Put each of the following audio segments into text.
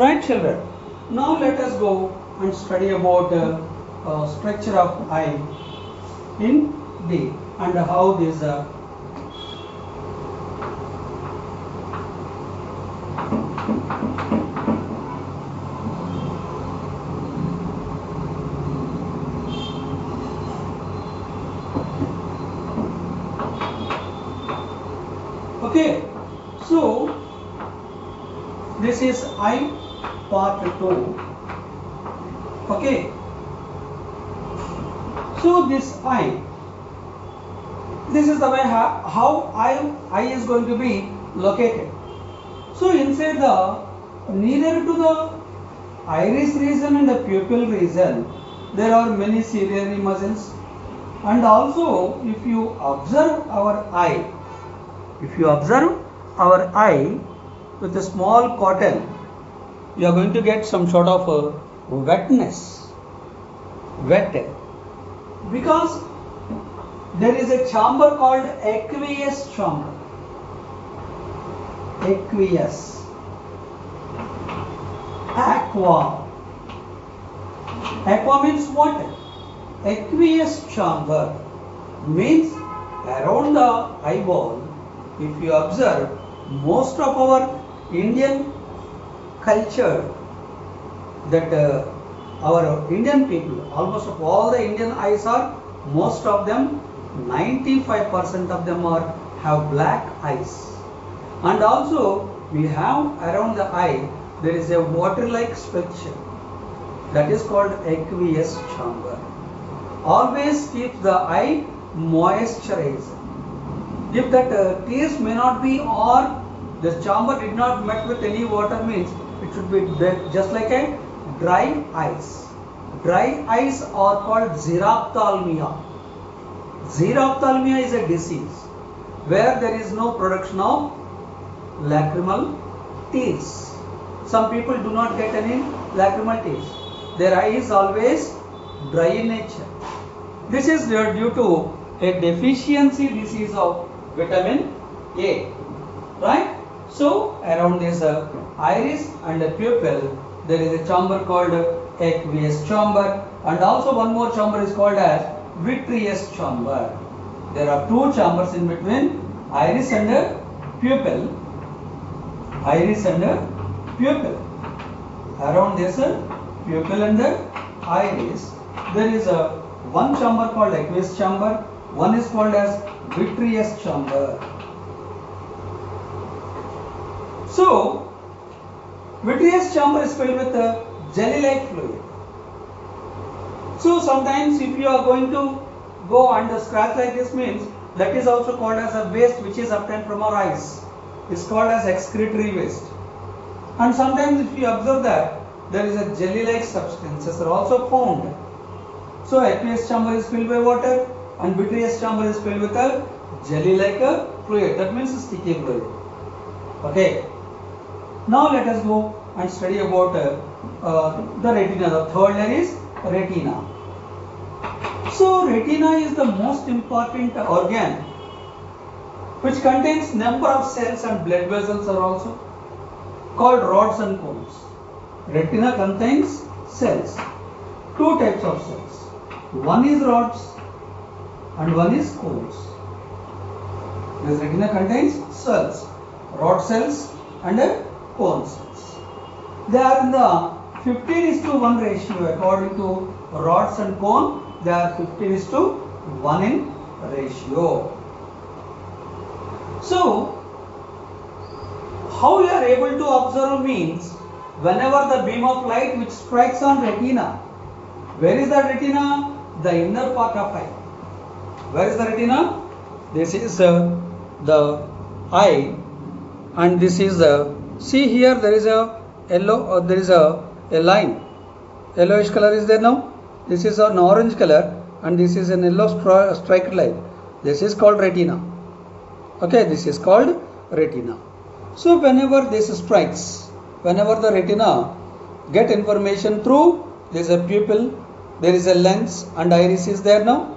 Right, children. Now let us go and study about structure of eye in D and how this okay. So this is eye part 2. Okay. So this eye, this is the way how eye is going to be located. So inside the neither to the iris region and the pupil region, there are many ciliary muscles, and also if you observe our eye, with a small cotton, you are going to get some sort of wetness, because there is a chamber called aqueous chamber. Aqua means water. Aqueous chamber means around the eyeball. If you observe, most of our Indian culture, that our Indian people, almost of all the Indian eyes are, most of them, 95% of them have black eyes. And also we have around the eye, there is a water-like structure that is called aqueous chamber. Always keep the eye moisturized. If that tears may not be, or the chamber did not met with any water, means it should be just like a dry eyes. Dry eyes are called xerophthalmia. Xerophthalmia is a disease where there is no production of lacrimal tears. Some people do not get any lacrimal tears. Their eye is always dry in nature. This is due to a deficiency disease of vitamin A. Right? So around this iris and the pupil, there is a chamber called aqueous chamber, and also one more chamber is called as vitreous chamber. There are two chambers in between iris and pupil. Around this pupil and the iris, there is one chamber called aqueous chamber, one is called as vitreous chamber. So vitreous chamber is filled with jelly-like fluid. So sometimes if you are going to go and scratch like this, means that is also called as a waste which is obtained from our eyes. It's called as excretory waste. And sometimes if you observe that there is a jelly-like substances are also found. So aqueous chamber is filled by water and vitreous chamber is filled with a jelly-like fluid. That means a sticky fluid. Okay. Now let us go and study about the retina. The third layer is retina. So retina is the most important organ which contains number of cells, and blood vessels are also called rods and cones. Retina contains cells, two types of cells. One is rods and one is cones. This retina contains cells, rod cells and cone cells. They are in the 15:1 ratio according to rods and cone. They are 15:1 in ratio. So how you are able to observe means, whenever the beam of light which strikes on retina, where is the retina? The inner part of eye. Where is the retina? This is the eye, and this is see here there is a yellow, there is a line, yellowish color is there now. This is an orange color and this is an yellow striped line. This is called retina. Okay, this is called retina. So whenever this strikes, whenever the retina get information through, there is a pupil, there is a lens, and iris is there now.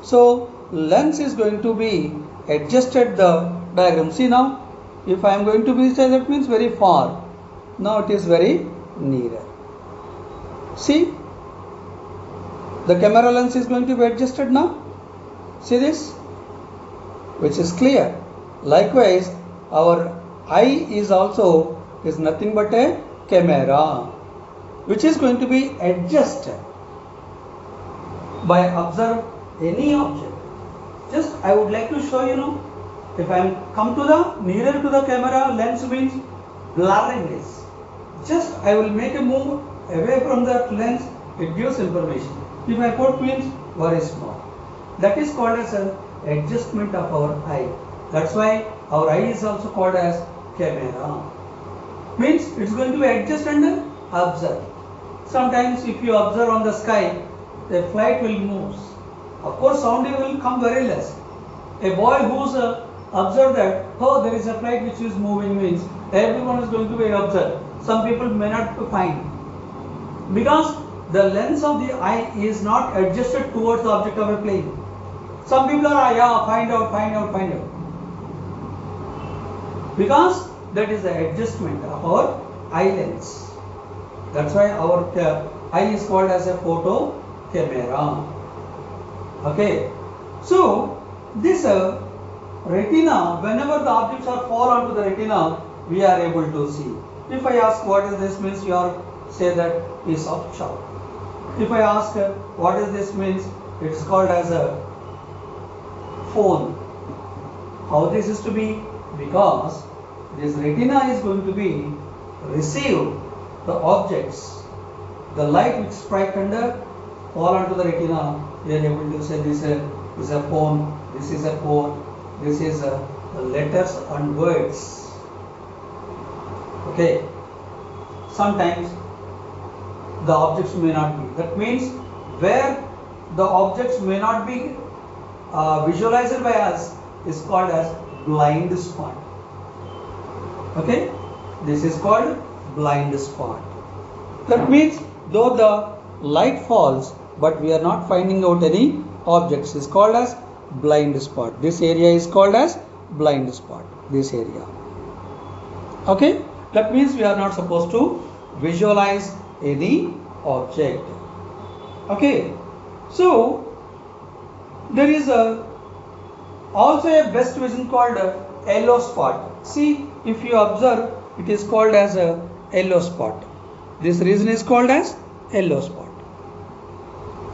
So lens is going to be adjusted the diagram. See now, if I am going to be, that means very far. Now it is very nearer. See, the camera lens is going to be adjusted now. See this, which is clear. Likewise, our eye is nothing but a camera, which is going to be adjusted by observe any object. Just I would like to show you now. If I am come to the nearer to the camera, lens means blurriness. Just I will make a move away from that lens, it gives information. If I put means very small. That is called as an adjustment of our eye. That's why our eye is also called as camera. Means it's going to be adjust and observe. Sometimes if you observe on the sky, the flight will move. Of course, sound will come very less. A boy who's observed that, oh, there is a flight which is moving means everyone is going to be observed. Some people may not find. Because the lens of the eye is not adjusted towards the object of a plane. Some people are, yeah, find out. Because that is the adjustment of our eye lens. That's why our eye is called as a photo camera. Okay. So, this retina, whenever the objects are fall onto the retina, we are able to see. If I ask what is this means, you are say that piece of chalk. If I ask what is this means, it's called as a phone. How this is to be? Because this retina is going to be receive the objects, the light which strike under fall onto the retina. We are able to say this is a phone, this is a phone, this is letters and words. Okay. Sometimes the objects may not be. That means where the objects may not be visualized by us is called as blind spot. Okay, this is called blind spot. That means though the light falls, but we are not finding out any objects, is called as blind spot. This area is called as blind spot. This area. Okay, that means we are not supposed to visualize any object. Okay, so there is also a best vision called yellow spot. See, if you observe, it is called as a yellow spot. This region is called as yellow spot.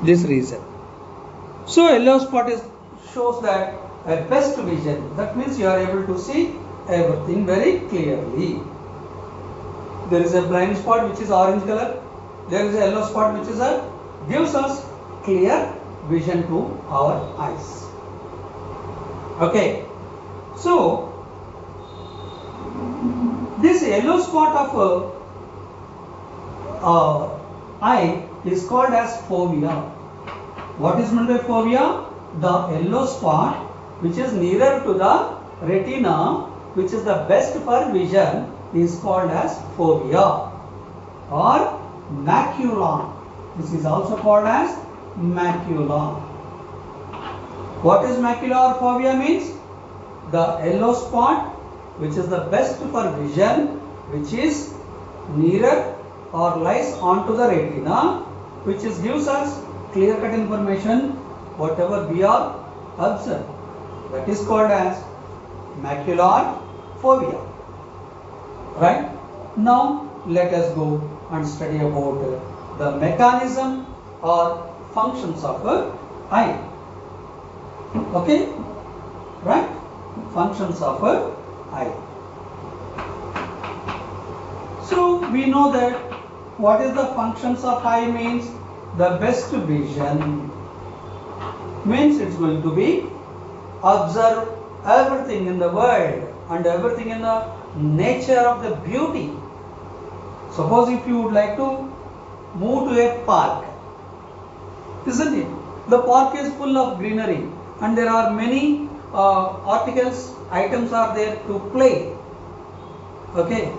This region. So yellow spot shows that a best vision. That means you are able to see everything very clearly. There is a blind spot which is orange color. There is a yellow spot which is gives us clear vision to our eyes. Okay. So this yellow spot of eye is called as fovea. What is meant by fovea? The yellow spot which is nearer to the retina, which is the best for vision, is called as fovea or macula. This is also called as macula. What is macula or fovea means? The yellow spot which is the best for vision, which is nearer or lies onto the retina, which gives us clear-cut information whatever we are observing. That is called as macula or fovea. Right? Now let us go and study about the mechanism or functions of eye. Okay? Right? Functions of eye. So we know that what is the functions of eye means the best vision. Means it's going to be observe everything in the world and everything in the nature of the beauty. Suppose if you would like to move to a park, isn't it? The park is full of greenery and there are many articles, items are there to play. Okay,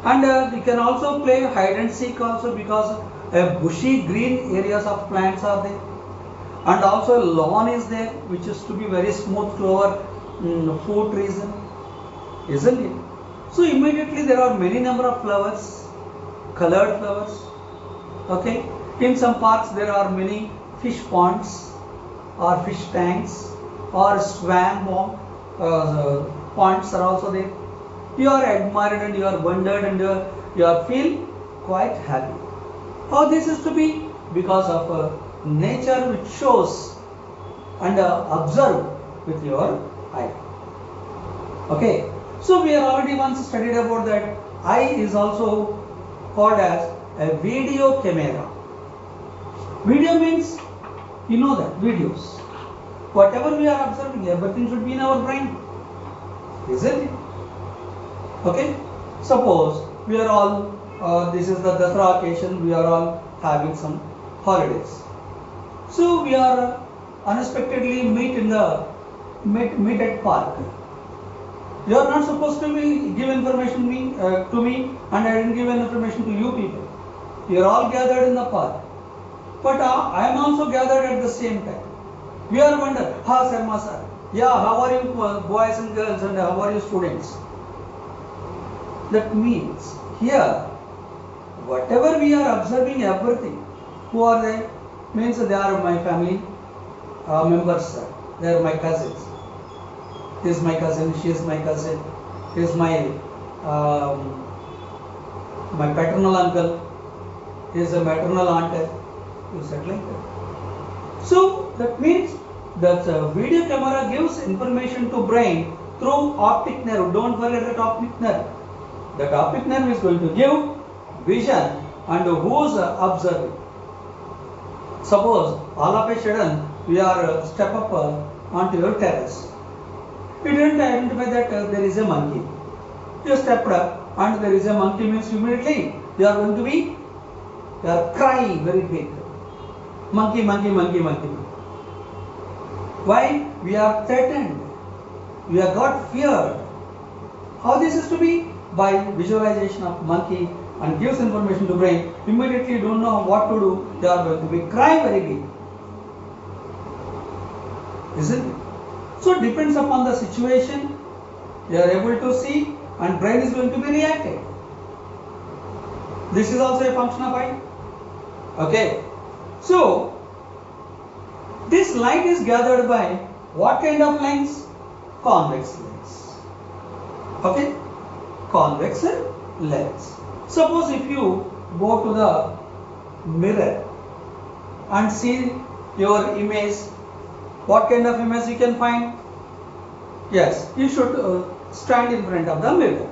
and you can also play hide and seek also, because bushy green areas of plants are there, and also lawn is there which is to be very smooth clover food reason, isn't it? So immediately there are many number of flowers colored flowers. Okay, in some parks there are many fish ponds or fish tanks or swan ponds are also there. You are admired and you are wondered and you are feel quite happy. How this is to be? Because of nature which shows and observe with your eye. Okay, so we are already once studied about that eye is also called as a video camera. Video means, you know that, videos. Whatever we are observing, everything should be in our brain. Isn't it? Okay, suppose we are all, this is the Dasara occasion, we are all having some holidays. So we are unexpectedly meet at park. You are not supposed to give information to me and I didn't give information to you people. You are all gathered in the park. But I am also gathered at the same time. We are wondering, ha Sarma sir, yeah, how are you boys and girls and how are you students? That means here, whatever we are observing, everything, who are they? Means they are my family members, sir. They are my cousins. This is my cousin, she is my cousin, this is my paternal uncle, he is a maternal aunt, you said like that. So that means that video camera gives information to brain through optic nerve. Don't forget that optic nerve. That optic nerve is going to give vision and who's observing. Suppose all of a sudden we are step up onto your terrace. You didn't identify that there is a monkey. You stepped up and there is a monkey means immediately you are going to be, you are crying very big. Monkey, monkey, monkey, monkey. Why? We are threatened. We are got feared. How this is to be? By visualization of monkey and gives information to brain. Immediately you don't know what to do. You are going to be crying very big. Isn't it? So depends upon the situation, you are able to see and brain is going to be reacted. This is also a function of eye. Okay. So this light is gathered by what kind of lens? Convex lens. Okay. Convex lens. Suppose if you go to the mirror and see your image, what kind of image you can find? Yes, you should stand in front of the mirror.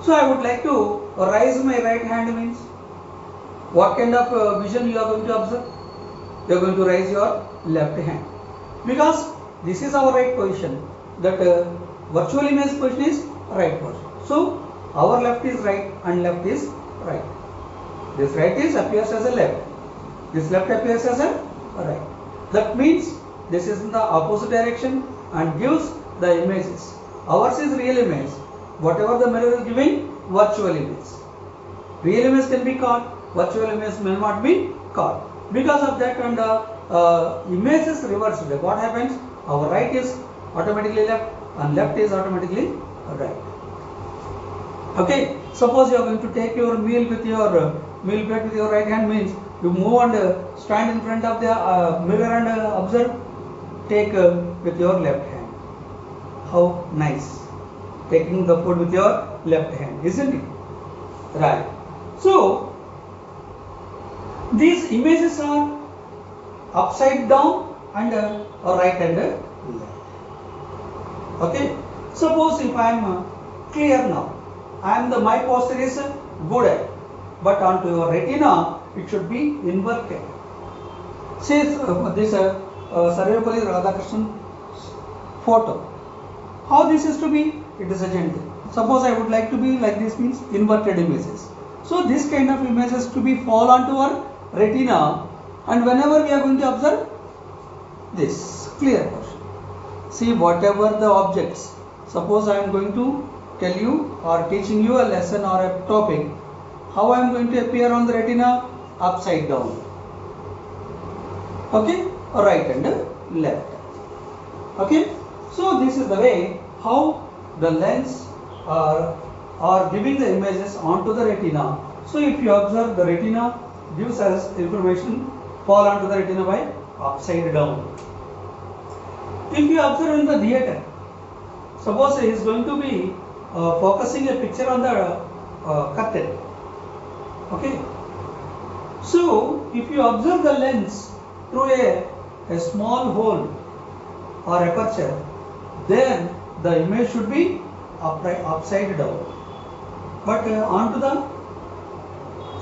So I would like to raise my right hand means what kind of vision you are going to observe? You are going to raise your left hand because this is our right position. That virtual image position is right position. So our left is right and left is right. This right appears as a left. This left appears as a right. That means this is in the opposite direction and gives the images. Ours is real image. Whatever the mirror is giving, virtual image. Real image can be caught, virtual image may not be caught. Because of that, and image is reversed. What happens? Our right is automatically left and left is automatically right. Okay. Suppose you are going to take your meal with your meal plate with your right hand means you move and stand in front of the mirror and observe. Take with your left hand. How nice. Taking the food with your left hand, isn't it? Right. So these images are upside down and right and left. Okay. Suppose if I am clear now, my posture is good, but onto your retina it should be inverted. Says this Sarvepalli Radhakrishnan photo. How this is to be? It is a gentle. Suppose I would like to be like this means inverted images. So this kind of images to be fall onto our retina, and whenever we are going to observe this clear portion. See whatever the objects. Suppose I am going to tell you or teaching you a lesson or a topic. How I am going to appear on the retina? Upside down. Okay? Right and left. Okay? So this is the way how the lens are giving the images onto the retina. So if you observe, the retina gives us information fall onto the retina by upside down. If you observe in the theater, suppose he is going to be focusing a picture on the curtain. Okay. So if you observe the lens through a small hole or aperture, then the image should be upside down. But onto the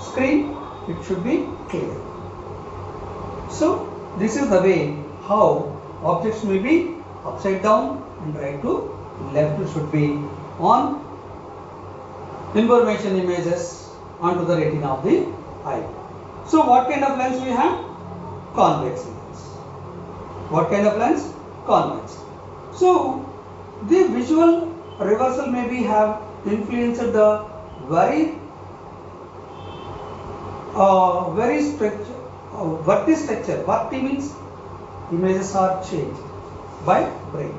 screen, it should be clear. So this is the way how objects may be upside down and right to left should be on information images onto the retina of the eye. So what kind of lens we have? Convex lens. What kind of lens? Convex. So the visual reversal maybe have influenced the very verti structure. Verti means images are changed by brain.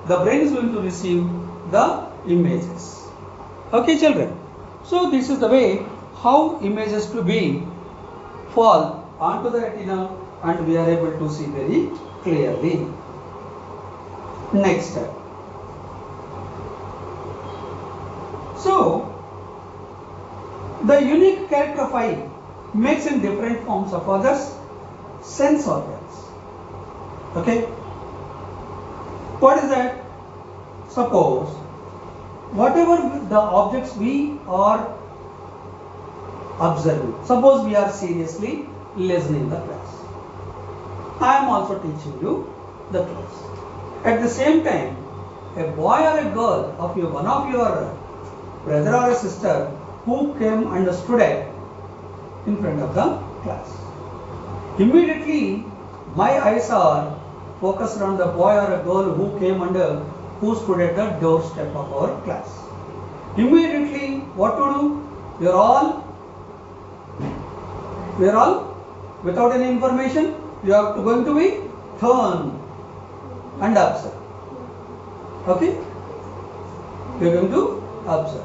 The brain is going to receive the images. Okay, children. So this is the way how images to be fall onto the retina and we are able to see very clearly. Next step. So the unique character of eye makes in different forms of others sense organs. Okay. What is that? Suppose whatever the objects we are observing, suppose we are seriously listening the class. I am also teaching you the class. At the same time, a boy or a girl of your one of your brother or a sister who came and stood in front of the class. Immediately, my eyes are focused on the boy or a girl who came and who stood at the doorstep of our class. Immediately, what to do? We are all without any information. You are going to be turn and observe. Okay? You are going to observe.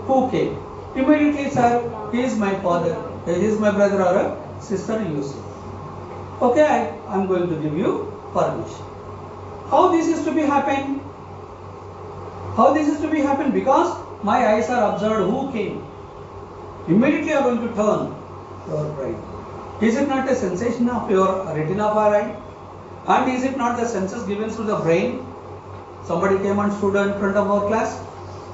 Who came? Immediately, sir, he is my father, he is my brother or a sister, you see. Okay, I am going to give you permission. How this is to be happen? How this is to be happen? Because my eyes are observed who came. Immediately I am going to turn your brain. Is it not a sensation of your retina of our eye? And is it not the senses given to the brain? Somebody came and stood in front of our class.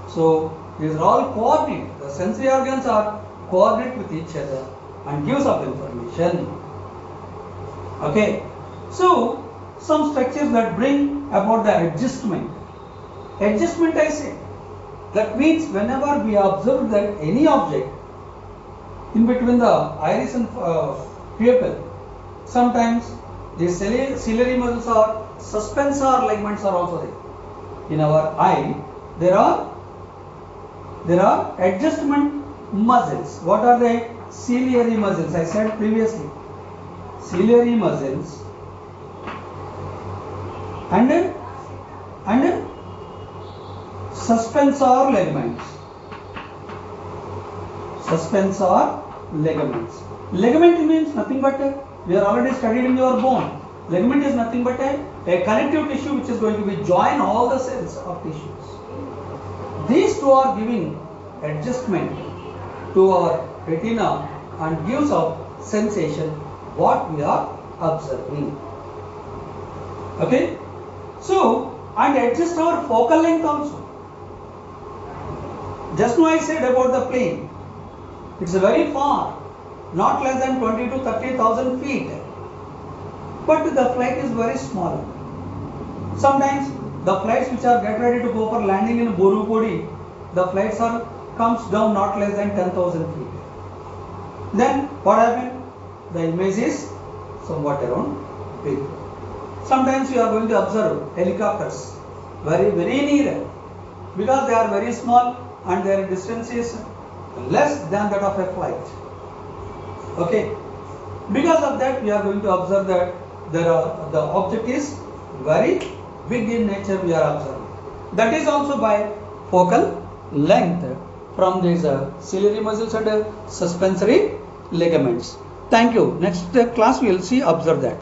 So these are all coordinate. The sensory organs are coordinate with each other and gives up information. Okay. So some structures that bring about the adjustment. Adjustment I say. That means whenever we observe that any object in between the iris and pupil, sometimes the ciliary muscles or suspensor ligaments are also there. In our eye, there are adjustment muscles. What are they? Ciliary muscles. I said previously. Ciliary muscles and suspensor ligaments. Suspensor ligaments. Ligament means nothing but we are already studied in your bone. Ligament is nothing but a connective tissue which is going to be join all the cells of tissues. These two are giving adjustment to our retina and gives of sensation what we are observing. Okay. So and adjust our focal length also. Just now I said about the plane. It's very far, not less than 20 to 30,000 feet. But the flight is very small. Sometimes the flights which are get ready to go for landing in Borivali, the flights comes down not less than 10,000 feet. Then what happened? The image is somewhat around big. Sometimes you are going to observe helicopters very near because they are very small and their distance is less than that of a flight. Okay. Because of that, we are going to observe that the object is very big in nature. We are observing. That is also by focal length. from these ciliary muscles and suspensory ligaments. Thank you. Next class we will see observe that.